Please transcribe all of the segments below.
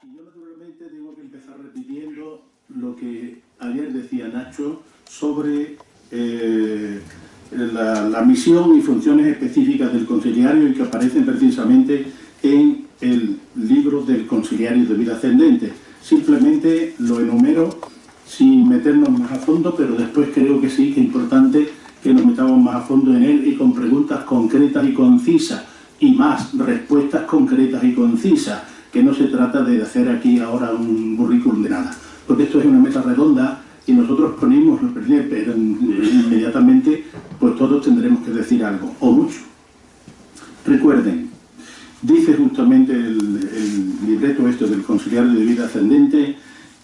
Y yo naturalmente tengo que empezar repitiendo lo que ayer decía Nacho sobre la misión y funciones específicas del conciliario y que aparecen precisamente en el libro del conciliario de vida ascendente. Simplemente lo enumero sin meternos más a fondo, pero después creo que sí que es importante que nos metamos más a fondo en él y con preguntas concretas y concisas y más respuestas concretas y concisas, que no se trata de hacer aquí ahora un currículum de nada, porque esto es una mesa redonda y nosotros ponemos, pero inmediatamente pues todos tendremos que decir algo, o mucho. Recuerden, dice justamente el libreto este del conciliario de vida ascendente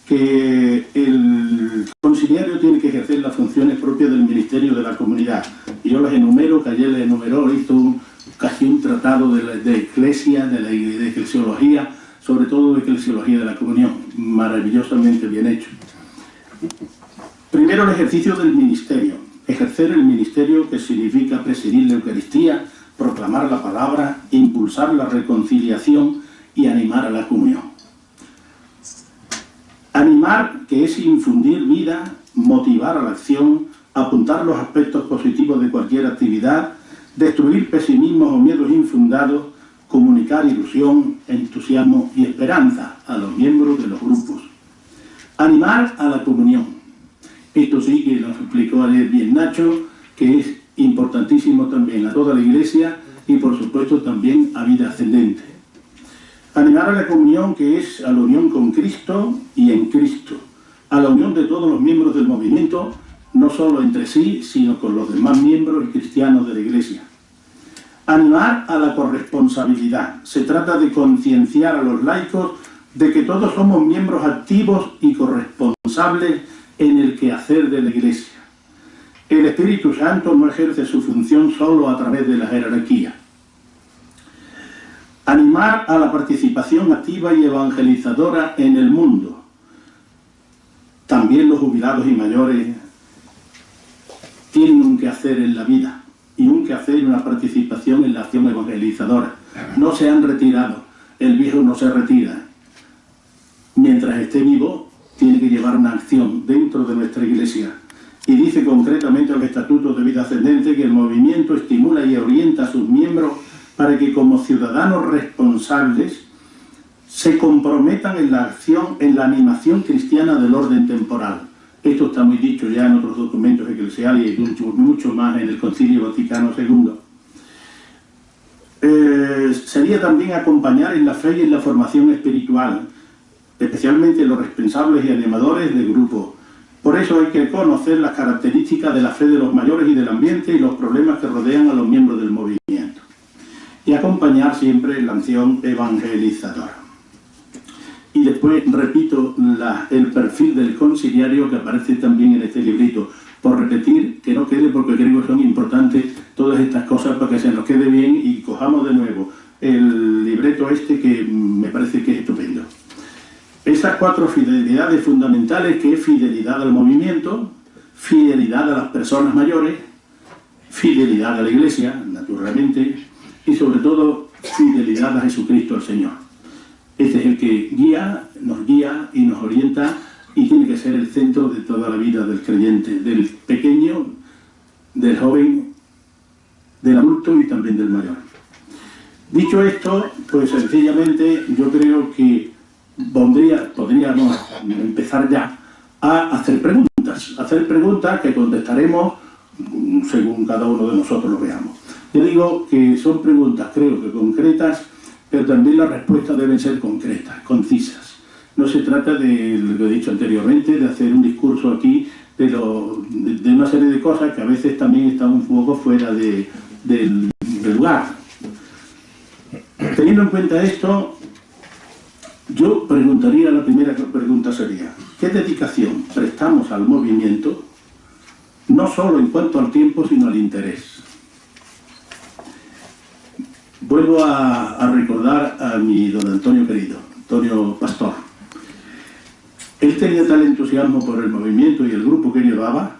que el conciliario tiene que ejercer las funciones propias del ministerio de la comunidad. Y yo las enumero, que ayer les enumeró, hizo casi un tratado de eclesia, de eclesiología, sobre todo de eclesiología de la comunión, maravillosamente bien hecho. Primero, el ejercicio del ministerio. Ejercer el ministerio, que significa presidir la Eucaristía, proclamar la palabra, impulsar la reconciliación y animar a la comunión. Animar, que es infundir vida, motivar a la acción, apuntar los aspectos positivos de cualquier actividad, destruir pesimismos o miedos infundados, comunicar ilusión, entusiasmo y esperanza a los miembros de los grupos. Animar a la comunión. Esto sí que nos explicó ayer bien Nacho, que es importantísimo también a toda la Iglesia y por supuesto también a vida ascendente. Animar a la comunión, que es a la unión con Cristo y en Cristo, a la unión de todos los miembros del movimiento, no solo entre sí, sino con los demás miembros y cristianos de la Iglesia. Animar a la corresponsabilidad. Se trata de concienciar a los laicos de que todos somos miembros activos y corresponsables en el quehacer de la Iglesia. El Espíritu Santo no ejerce su función solo a través de la jerarquía. Animar a la participación activa y evangelizadora en el mundo. También los jubilados y mayores tienen un quehacer en la vida y un quehacer y una participación en la acción evangelizadora. No se han retirado, el viejo no se retira. Mientras esté vivo, tiene que llevar una acción dentro de nuestra Iglesia. Y dice concretamente el Estatuto de Vida Ascendente que el movimiento estimula y orienta a sus miembros para que como ciudadanos responsables se comprometan en la acción, en la animación cristiana del orden temporal. Esto está muy dicho ya en otros documentos eclesiales y mucho más en el Concilio Vaticano II. Sería también acompañar en la fe y en la formación espiritual, especialmente los responsables y animadores del grupo. Por eso hay que conocer las características de la fe de los mayores y del ambiente y los problemas que rodean a los miembros del movimiento. Y acompañar siempre la acción evangelizadora. Y después repito el perfil del conciliario que aparece también en este librito, por repetir, que no quede, porque creo que son importantes todas estas cosas para que se nos quede bien y cojamos de nuevo el libreto este que me parece que es estupendo. Esas 4 fidelidades fundamentales, que es fidelidad al movimiento, fidelidad a las personas mayores, fidelidad a la Iglesia, naturalmente, y sobre todo fidelidad a Jesucristo, el Señor. Este es el que guía y nos orienta y tiene que ser el centro de toda la vida del creyente, del pequeño, del joven, del adulto y también del mayor. Dicho esto, pues sencillamente yo creo que podríamos empezar ya a hacer preguntas que contestaremos según cada uno de nosotros lo veamos. Yo digo que son preguntas, creo que concretas, pero también las respuestas deben ser concretas, concisas. No se trata de, lo que he dicho anteriormente, de hacer un discurso aquí de una serie de cosas que a veces también están un poco fuera del lugar. Teniendo en cuenta esto, yo preguntaría, la primera pregunta sería, ¿qué dedicación prestamos al movimiento? No solo en cuanto al tiempo, sino al interés. Vuelvo a recordar a mi don Antonio querido, Antonio Pastor. Él tenía tal entusiasmo por el movimiento y el grupo que llevaba,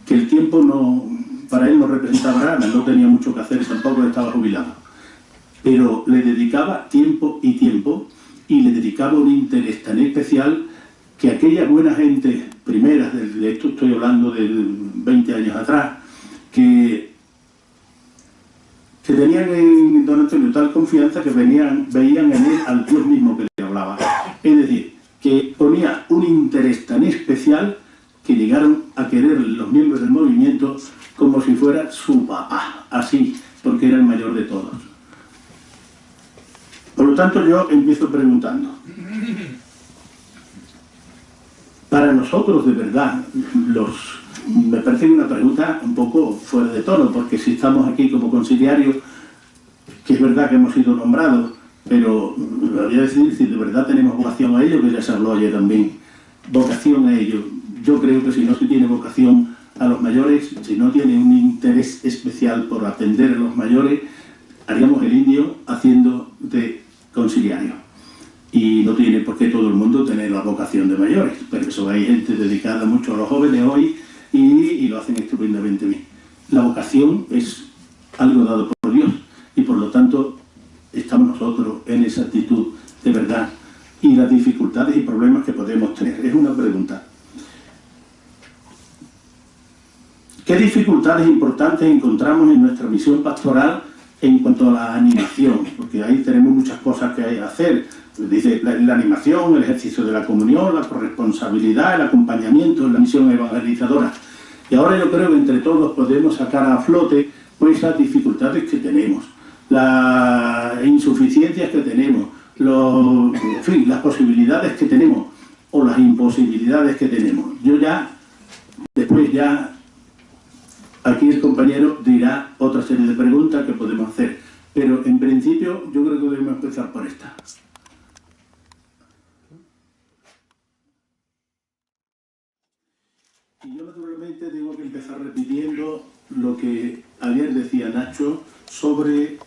que el tiempo para él no representaba nada, no tenía mucho que hacer, tampoco estaba jubilado. Pero le dedicaba tiempo y le dedicaba significaba un interés tan especial que aquella buena gente primera, de esto estoy hablando de 20 años atrás, que tenían en don Antonio tal confianza que veían en él al Dios mismo que le hablaba. Es decir, que ponía un interés tan especial que llegaron a querer los miembros del movimiento como si fuera su papá, así, porque era el mayor de todos. Por lo tanto, yo empiezo preguntando. Para nosotros, de verdad, me parece una pregunta un poco fuera de tono, porque si estamos aquí como conciliarios, que es verdad que hemos sido nombrados, pero voy a decir, si de verdad tenemos vocación a ello, que ya se habló ayer también, vocación a ello. Yo creo que si no se tiene vocación a los mayores, si no tiene un interés especial por atender a los mayores, haríamos el indio haciendo de conciliario. Y no tiene por qué todo el mundo tener la vocación de mayores, pero eso hay gente dedicada mucho a los jóvenes hoy y lo hacen estupendamente bien. La vocación es algo dado por Dios y por lo tanto estamos nosotros en esa actitud de verdad y las dificultades y problemas que podemos tener. Es una pregunta. ¿Qué dificultades importantes encontramos en nuestra misión pastoral en cuanto a la animación? Porque ahí tenemos muchas cosas que hacer. Dice la animación, el ejercicio de la comunión, la corresponsabilidad, el acompañamiento, la misión evangelizadora. Y ahora yo creo que entre todos podemos sacar a flote pues, esas dificultades que tenemos, las insuficiencias que tenemos, en fin, las posibilidades que tenemos o las imposibilidades que tenemos. Yo después aquí el compañero dirá otra serie de preguntas que podemos hacer, pero en principio yo creo que debemos empezar por esta. Y yo naturalmente tengo que empezar repitiendo lo que ayer decía Nacho sobre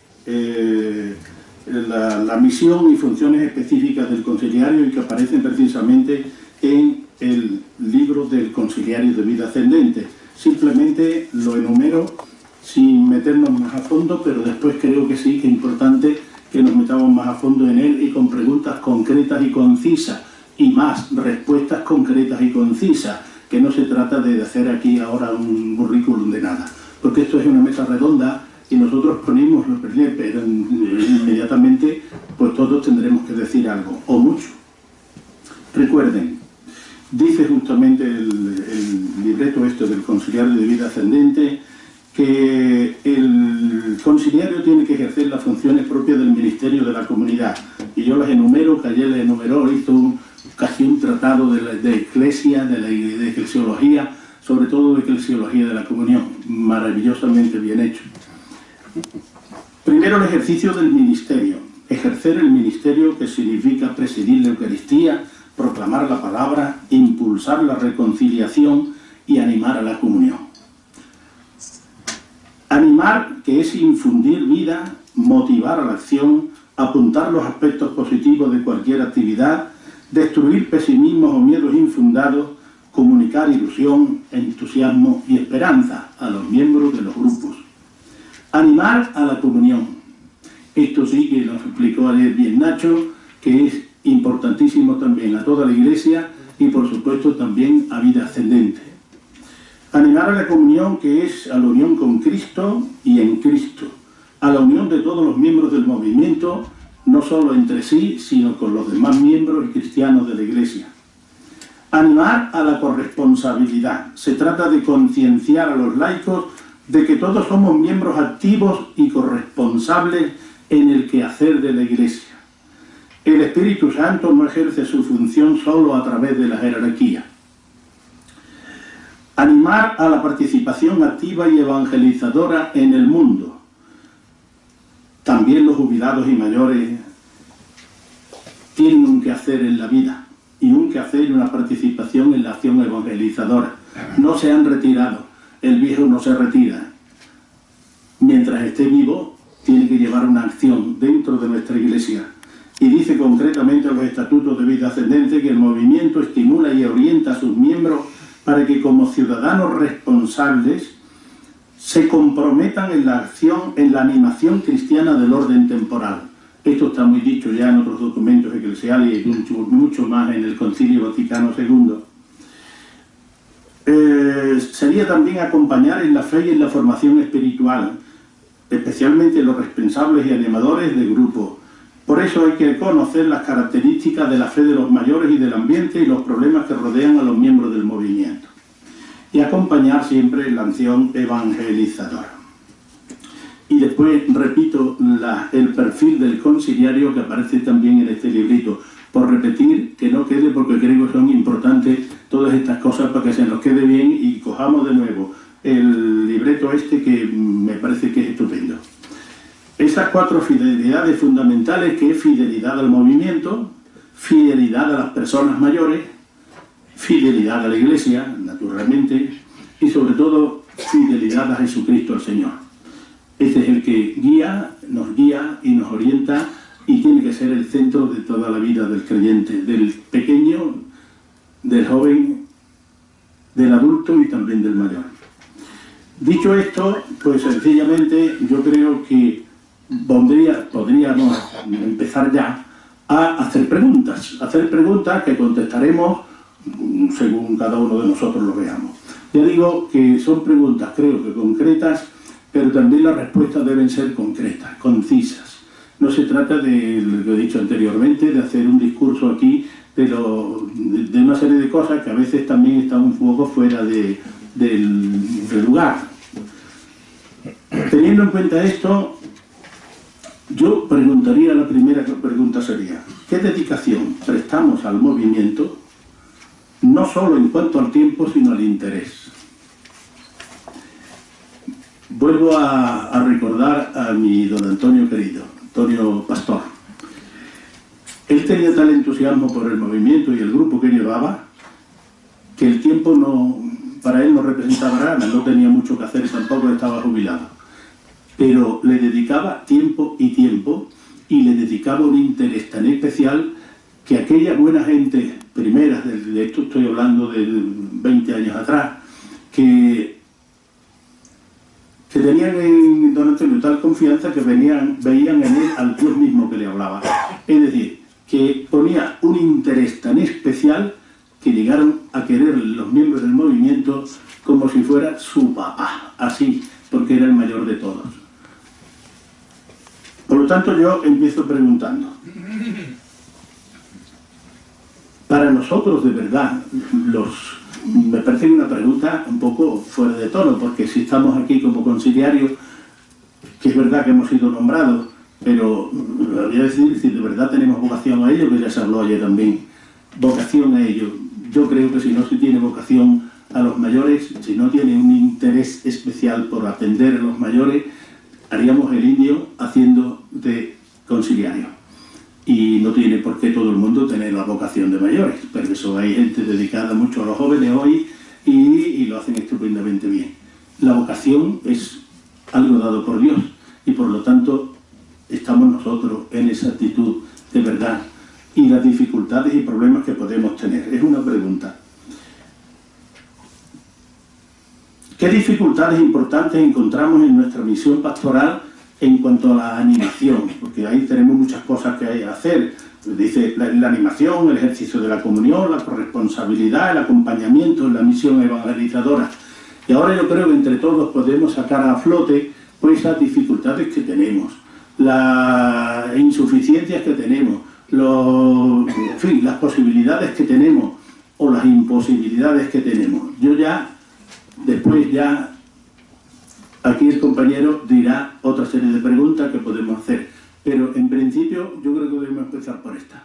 la misión y funciones específicas del conciliario y que aparecen precisamente en el libro del conciliario de vida ascendente. Simplemente lo enumero sin meternos más a fondo, pero después creo que sí que es importante que nos metamos más a fondo en él y con preguntas concretas y concisas y más respuestas concretas y concisas, que no se trata de hacer aquí ahora un currículum de nada, porque esto es una mesa redonda y nosotros ponemos los perfiles, pero inmediatamente pues todos tendremos que decir algo, o mucho. Recuerden, dice justamente el libreto del conciliario de vida ascendente que el conciliario tiene que ejercer las funciones propias del ministerio de la comunidad. Y yo las enumero, que ayer les enumeró, hizo casi un tratado de eclesia, de eclesiología, sobre todo de eclesiología de la comunión, maravillosamente bien hecho. Primero el ejercicio del ministerio. Ejercer el ministerio, que significa presidir la Eucaristía, proclamar la palabra, impulsar la reconciliación y animar a la comunión. Animar, que es infundir vida, motivar a la acción, apuntar los aspectos positivos de cualquier actividad, destruir pesimismos o miedos infundados, comunicar ilusión, entusiasmo y esperanza a los miembros de los grupos. Animar a la comunión. Esto sí que nos explicó ayer bien Nacho, que es importantísimo también a toda la Iglesia y por supuesto también a vida ascendente. Animar a la comunión, que es a la unión con Cristo y en Cristo, a la unión de todos los miembros del movimiento, no solo entre sí, sino con los demás miembros y cristianos de la Iglesia. Animar a la corresponsabilidad. Se trata de concienciar a los laicos de que todos somos miembros activos y corresponsables en el quehacer de la Iglesia. El Espíritu Santo no ejerce su función solo a través de la jerarquía. Animar a la participación activa y evangelizadora en el mundo. También los jubilados y mayores tienen un quehacer en la vida y un quehacer y una participación en la acción evangelizadora. No se han retirado, el viejo no se retira. Mientras esté vivo, tiene que llevar una acción dentro de nuestra Iglesia. Y dice concretamente en los estatutos de vida ascendente que el movimiento estimula y orienta a sus miembros para que como ciudadanos responsables se comprometan en la acción, en la animación cristiana del orden temporal. Esto está muy dicho ya en otros documentos eclesiales y mucho más en el Concilio Vaticano II. Sería también acompañar en la fe y en la formación espiritual, especialmente los responsables y animadores de grupos. Por eso hay que conocer las características de la fe de los mayores y del ambiente y los problemas que rodean a los miembros del movimiento. Y acompañar siempre la acción evangelizadora. Y después repito el perfil del conciliario que aparece también en este librito, por repetir, que no quede, porque creo que son importantes todas estas cosas para que se nos quede bien y cojamos de nuevo el libreto este que me parece que es estupendo. Esas 4 fidelidades fundamentales, que es fidelidad al movimiento, fidelidad a las personas mayores, fidelidad a la Iglesia, naturalmente, y sobre todo fidelidad a Jesucristo el Señor. Este es el que guía y nos orienta y tiene que ser el centro de toda la vida del creyente, del pequeño, del joven, del adulto y también del mayor. Dicho esto, pues sencillamente yo creo que podríamos empezar ya a hacer preguntas que contestaremos según cada uno de nosotros lo veamos. Ya digo que son preguntas, creo que concretas, pero también las respuestas deben ser concretas, concisas. No se trata de lo que he dicho anteriormente, de hacer un discurso aquí de una serie de cosas que a veces también están un poco fuera del lugar. Teniendo en cuenta esto, yo preguntaría, la primera pregunta sería, ¿qué dedicación prestamos al movimiento? No solo en cuanto al tiempo, sino al interés. Vuelvo a recordar a mi don Antonio querido, Antonio Pastor. Él tenía tal entusiasmo por el movimiento y el grupo que llevaba, que el tiempo para él no representaba nada, no tenía mucho que hacer, tampoco estaba jubilado. Pero le dedicaba tiempo y le dedicaba un interés tan especial que aquella buena gente, primeras, de esto estoy hablando de 20 años atrás, que tenían en don Antonio tal confianza que veían en él al Dios mismo que le hablaba. Es decir, que ponía un interés tan especial que llegaron a querer los miembros del movimiento como si fuera su papá, así, porque era el mayor de todos. Por lo tanto, yo empiezo preguntando. Para nosotros, de verdad, me parece una pregunta un poco fuera de tono, porque si estamos aquí como conciliarios, que es verdad que hemos sido nombrados, pero voy a decir, si de verdad tenemos vocación a ello, que ya se habló ayer también, vocación a ello. Yo creo que si no se tiene vocación a los mayores, si no tiene un interés especial por atender a los mayores, haríamos el indio haciendo de conciliario. Y no tiene por qué todo el mundo tener la vocación de mayores, pero eso hay gente dedicada mucho a los jóvenes hoy y lo hacen estupendamente bien. La vocación es algo dado por Dios y por lo tanto estamos nosotros en esa actitud de verdad y las dificultades y problemas que podemos tener. Es una pregunta. ¿Qué dificultades importantes encontramos en nuestra misión pastoral en cuanto a la animación? Porque ahí tenemos muchas cosas que hacer. Dice la animación, el ejercicio de la comunión, la corresponsabilidad, el acompañamiento en la misión evangelizadora. Y ahora yo creo que entre todos podemos sacar a flote pues esas dificultades que tenemos, las insuficiencias que tenemos, en fin, las posibilidades que tenemos o las imposibilidades que tenemos. Yo después aquí el compañero dirá otra serie de preguntas que podemos hacer, pero en principio yo creo que debemos empezar por esta.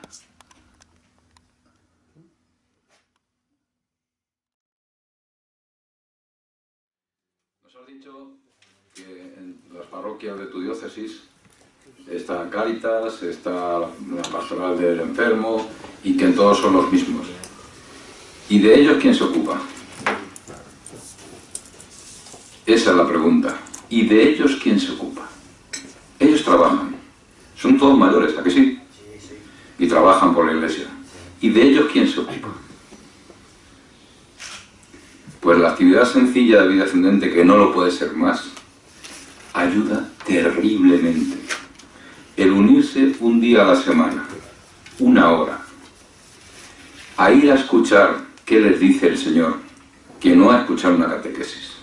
Nos has dicho que en las parroquias de tu diócesis está Cáritas, está la pastoral del enfermo y que todos son los mismos. ¿Y de ellos quién se ocupa? Esa es la pregunta. ¿Y de ellos quién se ocupa? Ellos trabajan. Son todos mayores, ¿a que sí? Y trabajan por la Iglesia. ¿Y de ellos quién se ocupa? Pues la actividad sencilla de vida ascendente, que no lo puede ser más, ayuda terriblemente. El unirse dedicarse un día a la semana, 1 hora, a ir a escuchar qué les dice el Señor, que no a escuchar una catequesis,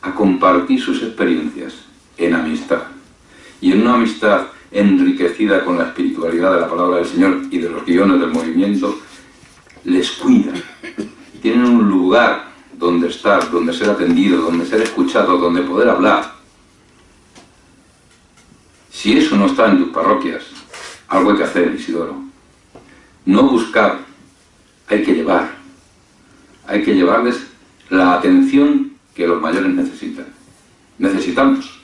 a compartir sus experiencias en amistad, y en una amistad enriquecida con la espiritualidad de la palabra del Señor y de los guiones del movimiento, les cuida, tienen un lugar donde estar, donde ser atendido, donde ser escuchado, donde poder hablar. Si eso no está en tus parroquias, algo hay que hacer, Isidoro. No buscar, hay que llevar. Hay que llevarles la atención que los mayores necesitan. Necesitamos.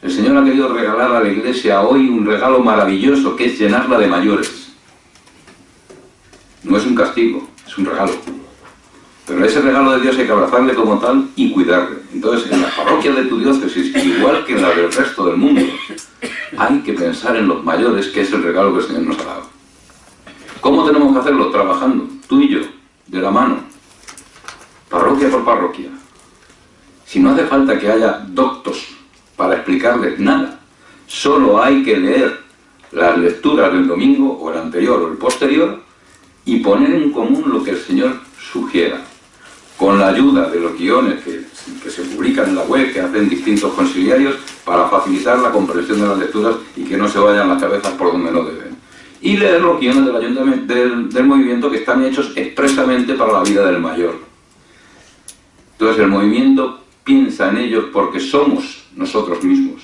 El Señor ha querido regalar a la Iglesia hoy un regalo maravilloso, que es llenarla de mayores. No es un castigo, es un regalo. Pero ese regalo de Dios hay que abrazarle como tal y cuidarle. Entonces, en la parroquia de tu diócesis, igual que en la del resto del mundo, hay que pensar en los mayores, que es el regalo que el Señor nos ha dado. ¿Cómo tenemos que hacerlo? Trabajando, tú y yo, de la mano, parroquia por parroquia. Si no hace falta que haya doctos para explicarles nada, solo hay que leer las lecturas del domingo, o el anterior o el posterior, y poner en común lo que el Señor sugiera, con la ayuda de los guiones que se publican en la web, que hacen distintos conciliarios, para facilitar la comprensión de las lecturas y que no se vayan las cabezas por donde no deben. Y leer los guiones del ayuntamiento, del movimiento, que están hechos expresamente para la vida del mayor. Entonces el movimiento piensa en ellos porque somos nosotros mismos.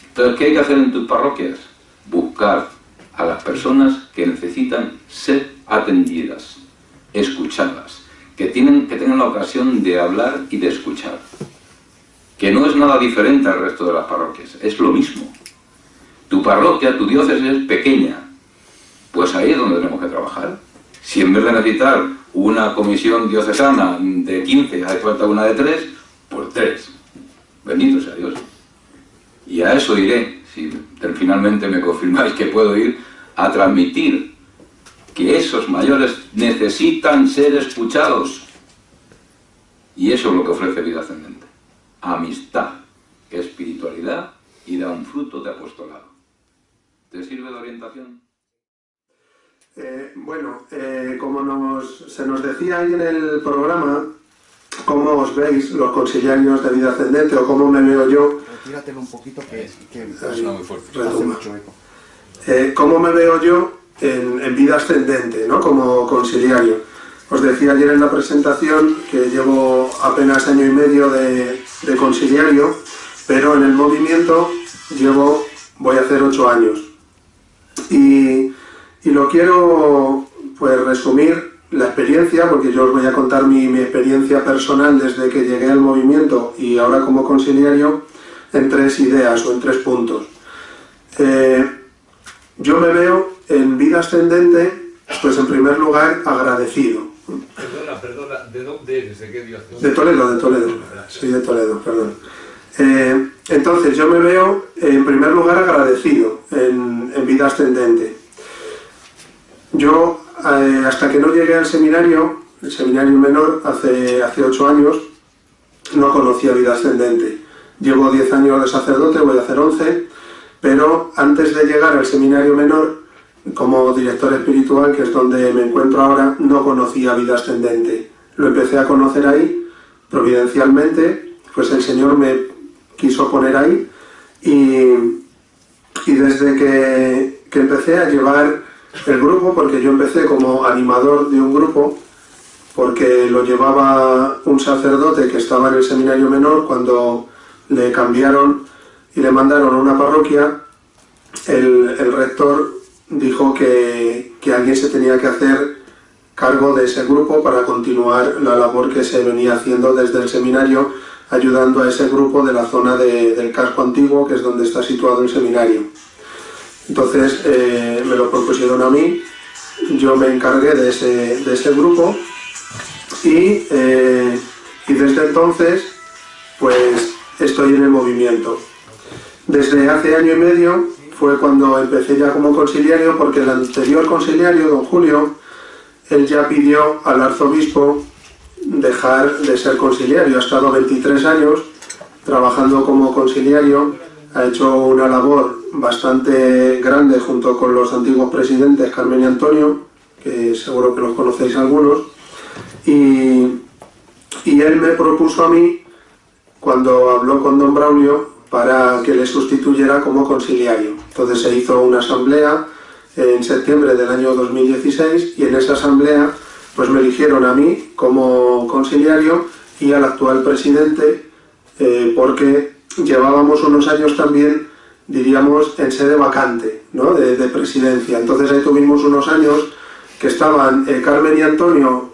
Entonces, ¿qué hay que hacer en tus parroquias? Buscar a las personas que necesitan ser atendidas, escuchadas, que tengan la ocasión de hablar y de escuchar. Que no es nada diferente al resto de las parroquias, es lo mismo. Tu parroquia, tu diócesis es pequeña, pues ahí es donde tenemos que trabajar. Si en vez de necesitar una comisión diocesana de 15 hace falta una de 3, pues 3. Bendito sea Dios. Y a eso iré, si finalmente me confirmáis que puedo ir, a transmitir que esos mayores necesitan ser escuchados. Y eso es lo que ofrece Vida Ascendente. Amistad, espiritualidad, y da un fruto de apostolado. ¿Te sirve de orientación? Como se nos decía ahí en el programa, ¿cómo os veis los conciliarios de Vida Ascendente o cómo me veo yo? Tíratelo un poquito que suena muy fuerte. Hace mucho eco. ¿Cómo me veo yo en Vida Ascendente, ¿no? Como conciliario? Os decía ayer en la presentación que llevo apenas 1 año y medio de conciliario, pero en el movimiento voy a hacer 8 años. Y lo quiero pues resumir la experiencia, porque yo os voy a contar mi experiencia personal desde que llegué al movimiento y ahora como conciliario, en 3 ideas o en 3 puntos. Yo me veo en Vida Ascendente, pues en primer lugar, agradecido. Perdona, ¿de dónde eres? ¿De qué diócesis? De Toledo. Soy de Toledo, perdón. Entonces, yo me veo en primer lugar agradecido en Vida Ascendente. Yo, hasta que no llegué al seminario, el seminario menor, hace 8 años, no conocía Vida Ascendente. Llevo 10 años de sacerdote, voy a hacer 11, pero antes de llegar al seminario menor, como director espiritual, que es donde me encuentro ahora, no conocía Vida Ascendente. Lo empecé a conocer ahí, providencialmente, pues el Señor me quiso poner ahí, y desde que empecé a llevar el grupo, porque yo empecé como animador de un grupo, porque lo llevaba un sacerdote que estaba en el seminario menor. Cuando le cambiaron y le mandaron a una parroquia, el rector dijo que alguien se tenía que hacer cargo de ese grupo para continuar la labor que se venía haciendo desde el seminario, ayudando a ese grupo de la zona del casco antiguo, que es donde está situado el seminario. Entonces me lo propusieron a mí, yo me encargué de ese grupo y desde entonces pues estoy en el movimiento. Desde hace 1 año y medio fue cuando empecé ya como conciliario, porque el anterior conciliario, don Julio, él ya pidió al arzobispo dejar de ser conciliario. Ha estado 23 años trabajando como conciliario ha hecho una labor bastante grande junto con los antiguos presidentes Carmen y Antonio, que seguro que los conocéis algunos, y él me propuso a mí, cuando habló con don Braulio, para que le sustituyera como conciliario. Entonces se hizo una asamblea en septiembre del año 2016 y en esa asamblea pues me eligieron a mí como conciliario y al actual presidente, porque llevábamos unos años también, diríamos, en sede vacante, ¿no?, de presidencia. Entonces ahí tuvimos unos años que estaban Carmen y Antonio,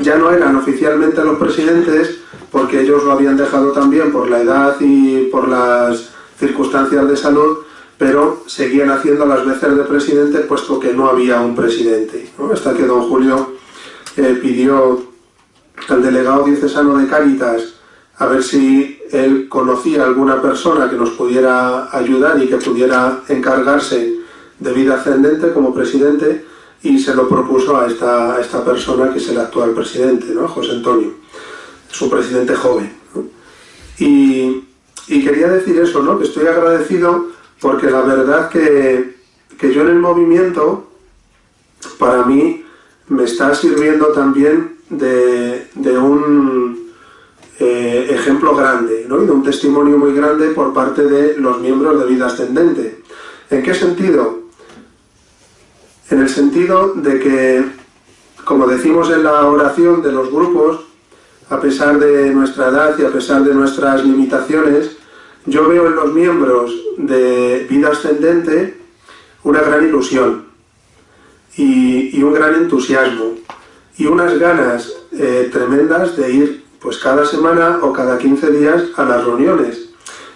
ya no eran oficialmente los presidentes, porque ellos lo habían dejado también por la edad y por las circunstancias de salud, pero seguían haciendo las veces de presidente, puesto que no había un presidente, ¿no? Hasta que don Julio pidió al delegado diocesano de Cáritas a ver si él conocía alguna persona que nos pudiera ayudar y que pudiera encargarse de vida ascendente como presidente, y se lo propuso a esta persona, que es el actual presidente, ¿no?, José Antonio. Es un presidente joven, ¿no? Y quería decir eso, ¿no?, que estoy agradecido, porque la verdad que yo en el movimiento, para mí, me está sirviendo también de un ejemplo grande, ¿no?, y de un testimonio muy grande por parte de los miembros de Vida Ascendente. ¿En qué sentido? En el sentido de que, como decimos en la oración de los grupos, a pesar de nuestra edad y a pesar de nuestras limitaciones, yo veo en los miembros de Vida Ascendente una gran ilusión y un gran entusiasmo y unas ganas tremendas de ir pues cada semana o cada 15 días a las reuniones.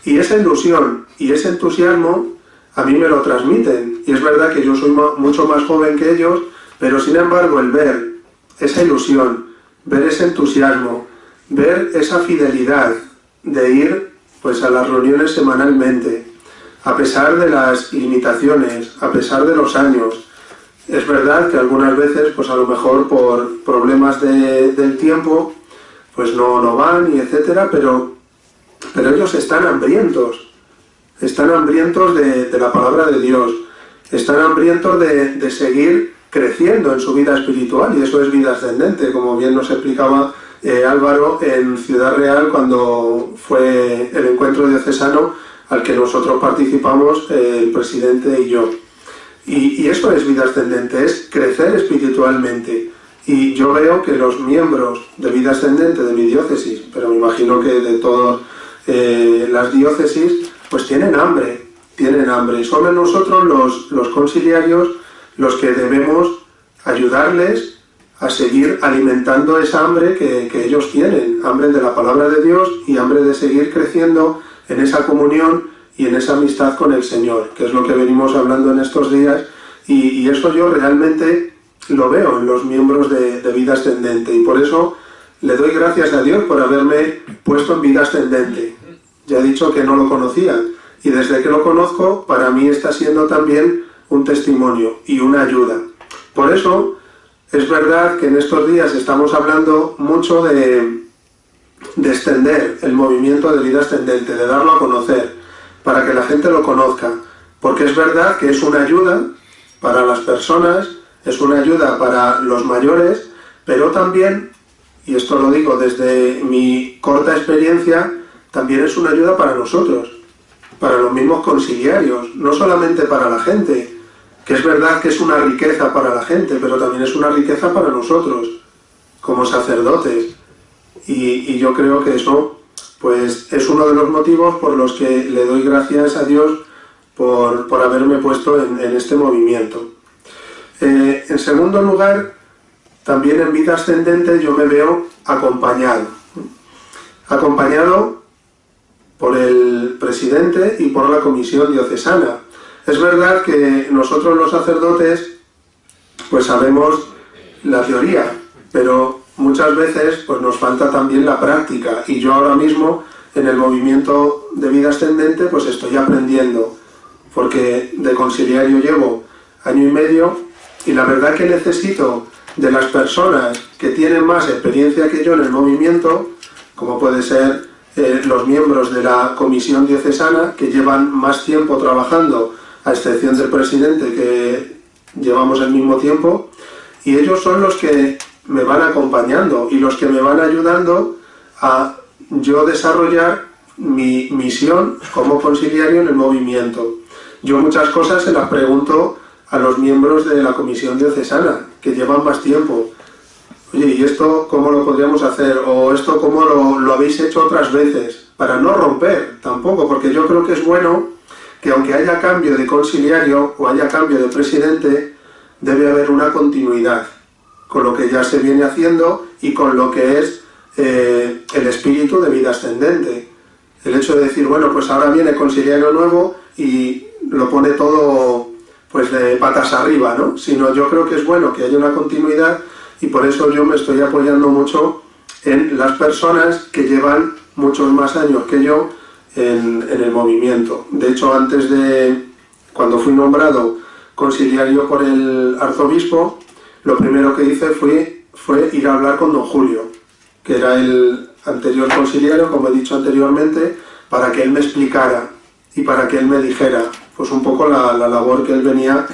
Y esa ilusión y ese entusiasmo a mí me lo transmiten. Y es verdad que yo soy mucho más joven que ellos, pero sin embargo el ver esa ilusión, ver ese entusiasmo, ver esa fidelidad de ir pues a las reuniones semanalmente, a pesar de las limitaciones, a pesar de los años. Es verdad que algunas veces, pues a lo mejor por problemas del tiempo, pues no van y etcétera, pero ellos están hambrientos de la palabra de Dios, están hambrientos de seguir creciendo en su vida espiritual, y eso es vida ascendente, como bien nos explicaba Álvaro en Ciudad Real cuando fue el encuentro diocesano al que nosotros participamos, el presidente y yo. Y esto es vida ascendente, es crecer espiritualmente. Y yo veo que los miembros de Vida Ascendente de mi diócesis, pero me imagino que de todas las diócesis, pues tienen hambre. Y somos nosotros los conciliarios los que debemos ayudarles a seguir alimentando esa hambre que ellos tienen, hambre de la palabra de Dios y hambre de seguir creciendo en esa comunión y en esa amistad con el Señor, que es lo que venimos hablando en estos días, y eso yo realmente lo veo en los miembros de Vida Ascendente, y por eso le doy gracias a Dios por haberme puesto en Vida Ascendente. Ya he dicho que no lo conocía, y desde que lo conozco, para mí está siendo también un testimonio y una ayuda. Por eso, es verdad que en estos días estamos hablando mucho de extender el movimiento de Vida Ascendente, de darlo a conocer, para que la gente lo conozca, porque es verdad que es una ayuda para las personas, es una ayuda para los mayores, pero también, y esto lo digo desde mi corta experiencia, también es una ayuda para nosotros, para los mismos conciliarios, no solamente para la gente, que es verdad que es una riqueza para la gente, pero también es una riqueza para nosotros, como sacerdotes. Y yo creo que eso pues es uno de los motivos por los que le doy gracias a Dios por haberme puesto en este movimiento. En segundo lugar, también en Vida Ascendente yo me veo acompañado por el presidente y por la comisión diocesana. Es verdad que nosotros los sacerdotes pues sabemos la teoría, pero muchas veces pues nos falta también la práctica, y yo ahora mismo en el movimiento de Vida Ascendente pues estoy aprendiendo, porque de conciliario llevo año y medio, y la verdad que necesito de las personas que tienen más experiencia que yo en el movimiento, como puede ser los miembros de la comisión diocesana, que llevan más tiempo trabajando, a excepción del presidente, que llevamos el mismo tiempo, y ellos son los que me van acompañando y los que me van ayudando a yo desarrollar mi misión como conciliario en el movimiento. Yo muchas cosas se las pregunto a los miembros de la comisión diocesana, que llevan más tiempo. Oye, ¿y esto cómo lo podríamos hacer? ¿O esto cómo lo habéis hecho otras veces? Para no romper tampoco, porque yo creo que es bueno que aunque haya cambio de conciliario o haya cambio de presidente, debe haber una continuidad con lo que ya se viene haciendo y con lo que es el espíritu de vida ascendente. El hecho de decir, bueno, pues ahora viene conciliario nuevo y lo pone todo pues de patas arriba, ¿no? Sino yo creo que es bueno que haya una continuidad, y por eso yo me estoy apoyando mucho en las personas que llevan muchos más años que yo en el movimiento. De hecho, antes de, cuando fui nombrado conciliario por el arzobispo, lo primero que hice fue ir a hablar con don Julio, que era el anterior conciliario, como he dicho anteriormente, para que él me explicara y para que él me dijera pues un poco la labor que él venía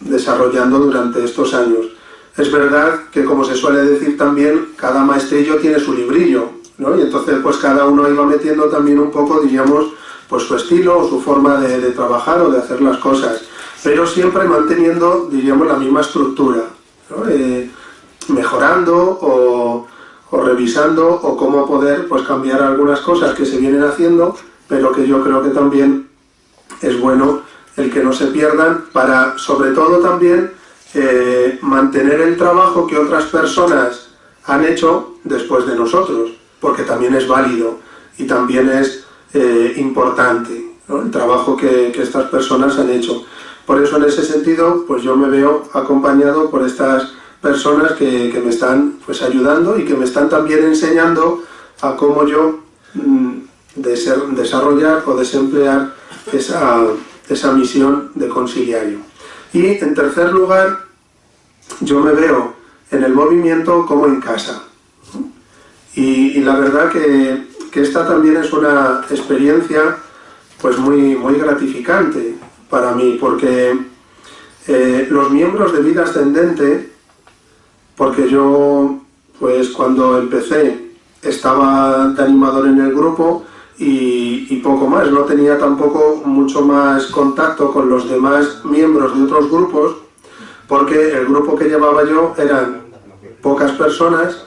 desarrollando durante estos años. Es verdad que, como se suele decir también, cada maestrillo tiene su librillo, ¿no? Y entonces pues cada uno iba metiendo también un poco, diríamos, pues su estilo o su forma de trabajar o de hacer las cosas, pero siempre manteniendo, diríamos, la misma estructura, ¿no? Mejorando o revisando o cómo poder pues cambiar algunas cosas que se vienen haciendo, pero que yo creo que también es bueno el que no se pierdan, para sobre todo también mantener el trabajo que otras personas han hecho después de nosotros, porque también es válido y también es importante, ¿no? El trabajo que estas personas han hecho. Por eso, en ese sentido, pues yo me veo acompañado por estas personas que me están pues ayudando y que me están también enseñando a cómo yo desarrollar o desemplear esa misión de conciliario. Y en tercer lugar, yo me veo en el movimiento como en casa, ¿no? Y la verdad que esta también es una experiencia pues muy gratificante para mí, porque los miembros de Vida Ascendente, porque yo pues cuando empecé estaba de animador en el grupo y poco más, no tenía tampoco mucho más contacto con los demás miembros de otros grupos, porque el grupo que llevaba yo eran pocas personas,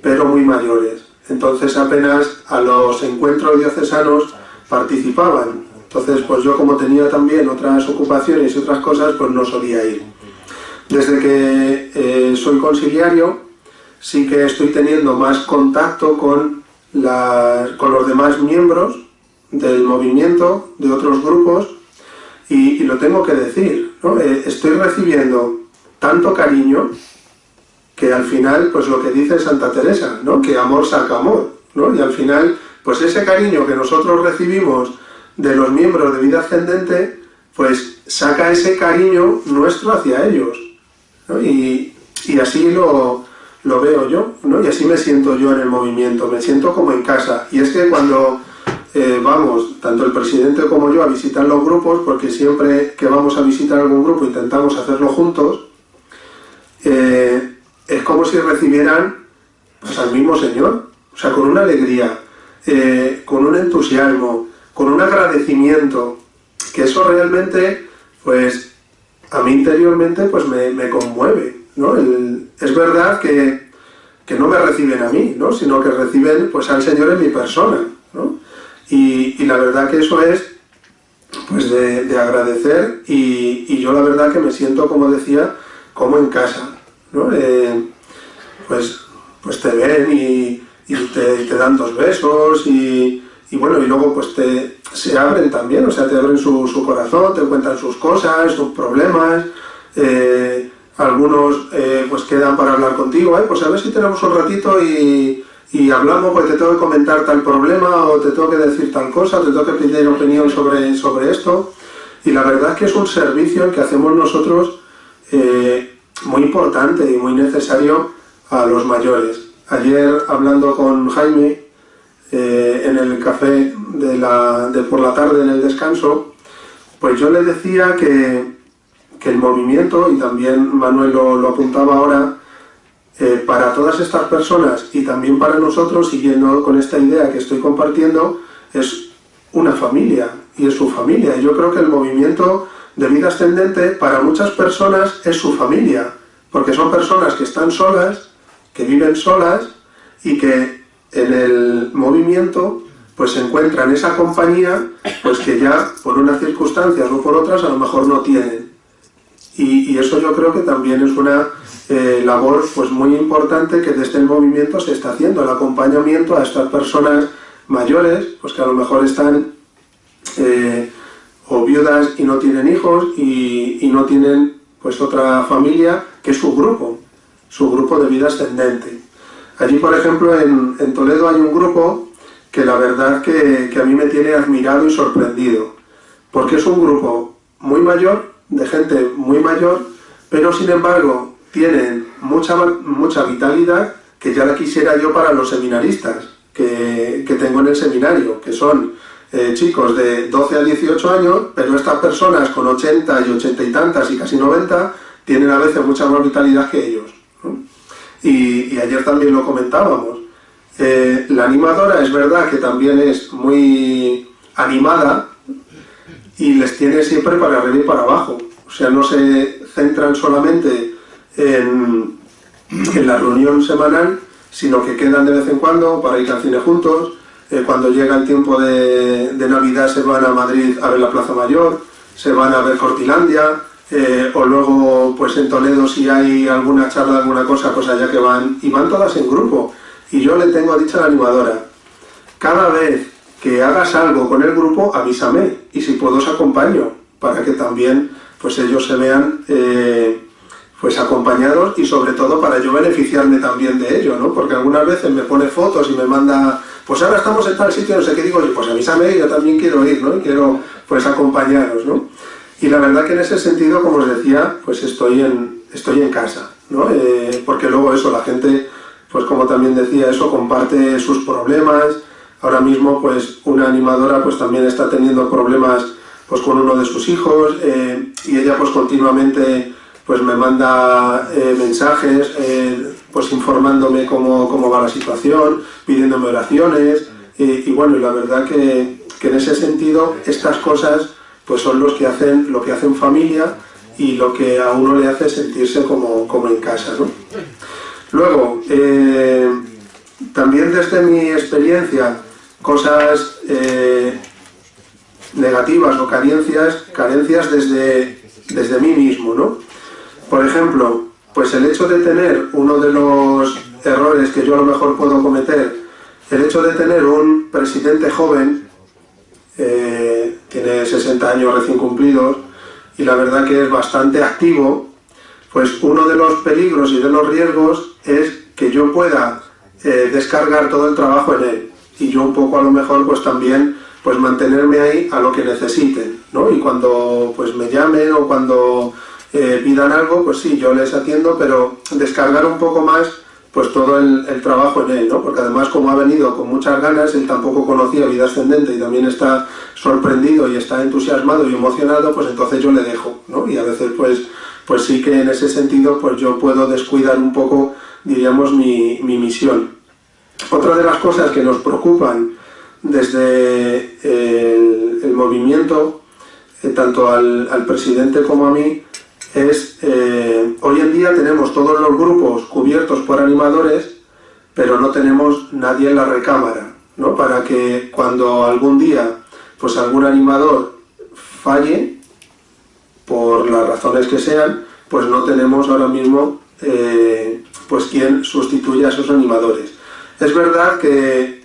pero muy mayores. Entonces apenas a los encuentros diocesanos participaban. Entonces pues yo, como tenía también otras ocupaciones y otras cosas, pues no solía ir. Desde que soy conciliario, sí que estoy teniendo más contacto con los demás miembros del movimiento, de otros grupos, y lo tengo que decir, ¿no? Estoy recibiendo tanto cariño que al final, pues lo que dice Santa Teresa, ¿no? Que amor saca amor, ¿no? Y al final, pues ese cariño que nosotros recibimos de los miembros de Vida Ascendente, pues saca ese cariño nuestro hacia ellos, ¿no? Y así lo veo yo, ¿no? Y así me siento yo en el movimiento, me siento como en casa. Y es que cuando vamos, tanto el presidente como yo, a visitar los grupos, porque siempre que vamos a visitar algún grupo intentamos hacerlo juntos, es como si recibieran pues al mismo Señor, o sea, con una alegría, con un entusiasmo, con un agradecimiento, que eso realmente, pues, a mí interiormente, pues me conmueve, ¿no? Es verdad que no me reciben a mí, ¿no? Sino que reciben, pues, al Señor en mi persona, ¿no? Y la verdad que eso es, pues, de agradecer, y yo la verdad que me siento, como decía, como en casa, ¿no? Pues te ven y te dan 2 besos y bueno, y luego pues se abren también, o sea, te abren su corazón, te cuentan sus cosas, sus problemas, algunos pues quedan para hablar contigo, pues a ver si tenemos un ratito y hablamos, pues te tengo que comentar tal problema, o te tengo que decir tal cosa, o te tengo que pedir opinión sobre esto. Y la verdad es que es un servicio que hacemos nosotros muy importante y muy necesario a los mayores. Ayer, hablando con Jaime, en el café de por la tarde en el descanso, pues yo le decía que el movimiento, y también Manuel lo apuntaba ahora, para todas estas personas y también para nosotros, siguiendo con esta idea que estoy compartiendo, es una familia y es su familia. Y yo creo que el movimiento de vida ascendente para muchas personas es su familia, porque son personas que están solas, que viven solas y que en el movimiento pues se encuentran esa compañía pues que ya por unas circunstancias o por otras a lo mejor no tienen. Y eso yo creo que también es una labor pues muy importante que desde el movimiento se está haciendo, el acompañamiento a estas personas mayores pues que a lo mejor están o viudas y no tienen hijos y no tienen pues otra familia que es su grupo de vida ascendente. Allí, por ejemplo, en Toledo hay un grupo que la verdad que a mí me tiene admirado y sorprendido, porque es un grupo muy mayor, de gente muy mayor, pero sin embargo tienen mucha vitalidad que ya la quisiera yo para los seminaristas que tengo en el seminario, que son chicos de 12 a 18 años, pero estas personas con 80 y 80 y tantas y casi 90 tienen a veces mucha más vitalidad que ellos, ¿no? Y ayer también lo comentábamos. La animadora es verdad que también es muy animada y les tiene siempre para arriba y para abajo. O sea, no se centran solamente en la reunión semanal, sino que quedan de vez en cuando para ir al cine juntos. Cuando llega el tiempo de Navidad se van a Madrid a ver la Plaza Mayor, se van a ver Cortilandia, o luego pues en Toledo si hay alguna charla, alguna cosa, pues allá que van, y van todas en grupo. Y yo le tengo dicho a la animadora, cada vez que hagas algo con el grupo, avísame, y si puedo os acompaño, para que también pues ellos se vean pues acompañados y sobre todo para yo beneficiarme también de ello, ¿no? Porque algunas veces me pone fotos y me manda, pues ahora estamos en tal sitio, no sé qué, digo, pues avísame, yo también quiero ir, ¿no? Y quiero pues acompañaros, ¿no? Y la verdad que en ese sentido, como os decía, pues estoy en casa, ¿no? Porque luego eso, la gente, pues como también decía, eso comparte sus problemas. Ahora mismo, pues una animadora pues también está teniendo problemas pues con uno de sus hijos, y ella pues continuamente pues me manda mensajes pues informándome cómo va la situación, pidiéndome oraciones, y bueno, y la verdad que en ese sentido estas cosas pues son lo que hacen familia y lo que a uno le hace sentirse como en casa, ¿no? Luego, también desde mi experiencia, cosas negativas o carencias desde mí mismo, ¿no? Por ejemplo, pues el hecho de tener uno de los errores que yo a lo mejor puedo cometer, el hecho de tener un presidente joven, tiene 60 años recién cumplidos y la verdad que es bastante activo, pues uno de los peligros y de los riesgos es que yo pueda descargar todo el trabajo en él y yo un poco a lo mejor pues también pues mantenerme ahí a lo que necesiten, ¿no? Y cuando pues me llamen o cuando pidan algo, pues sí, yo les atiendo, pero descargar un poco más pues todo el trabajo en él, ¿no? Porque además como ha venido con muchas ganas, él tampoco conocía vida ascendente y también está sorprendido y está entusiasmado y emocionado, pues entonces yo le dejo, ¿no? Y a veces pues sí que en ese sentido pues yo puedo descuidar un poco, diríamos, mi misión. Otra de las cosas que nos preocupan desde el movimiento, tanto al presidente como a mí, es hoy en día tenemos todos los grupos cubiertos por animadores, pero no tenemos nadie en la recámara, ¿no? Para que cuando algún día pues algún animador falle, por las razones que sean, pues no tenemos ahora mismo pues quien sustituya a esos animadores. Es verdad que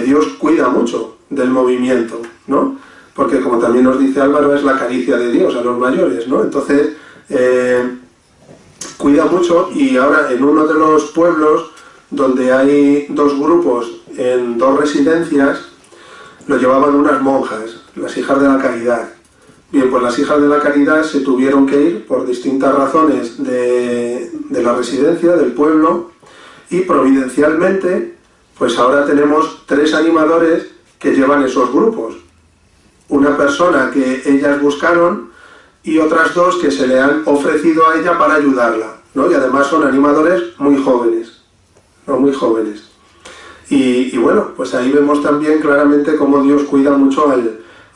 Dios cuida mucho del movimiento, ¿no? Porque como también nos dice Álvaro, es la caricia de Dios a los mayores, ¿no? Entonces, cuida mucho, y ahora en uno de los pueblos donde hay dos grupos en dos residencias, lo llevaban unas monjas, las hijas de la caridad. Bien, pues las hijas de la caridad se tuvieron que ir por distintas razones de la residencia, del pueblo, y providencialmente pues ahora tenemos 3 animadores que llevan esos grupos. Una persona que ellas buscaron y otras 2 que se le han ofrecido a ella para ayudarla, ¿no? Y además son animadores muy jóvenes, ¿no? Muy jóvenes. Y bueno, pues ahí vemos también claramente cómo Dios cuida mucho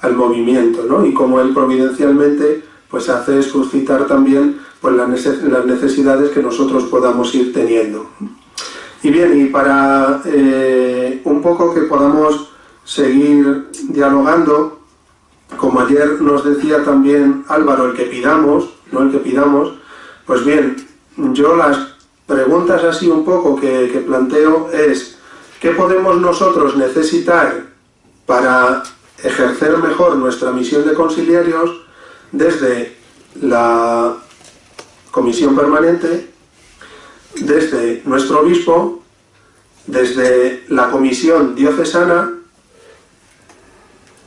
al movimiento, ¿no? Y cómo Él providencialmente pues hace suscitar también pues las necesidades que nosotros podamos ir teniendo. Y bien, y para un poco que podamos seguir dialogando, como ayer nos decía también Álvaro, el que pidamos, no el que pidamos, pues bien, yo las preguntas así un poco que planteo es: ¿qué podemos nosotros necesitar para ejercer mejor nuestra misión de conciliarios desde la comisión permanente, desde nuestro obispo, desde la comisión diocesana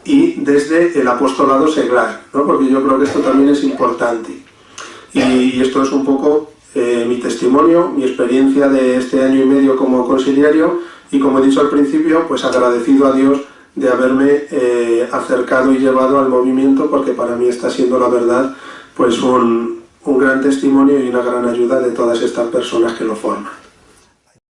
y desde el apostolado seglar, ¿no? Porque yo creo que esto también es importante. Y esto es un poco mi testimonio, mi experiencia de este año y medio como conciliario, y como he dicho al principio, pues agradecido a Dios de haberme acercado y llevado al movimiento, porque para mí está siendo, la verdad, pues un gran testimonio y una gran ayuda de todas estas personas que lo forman.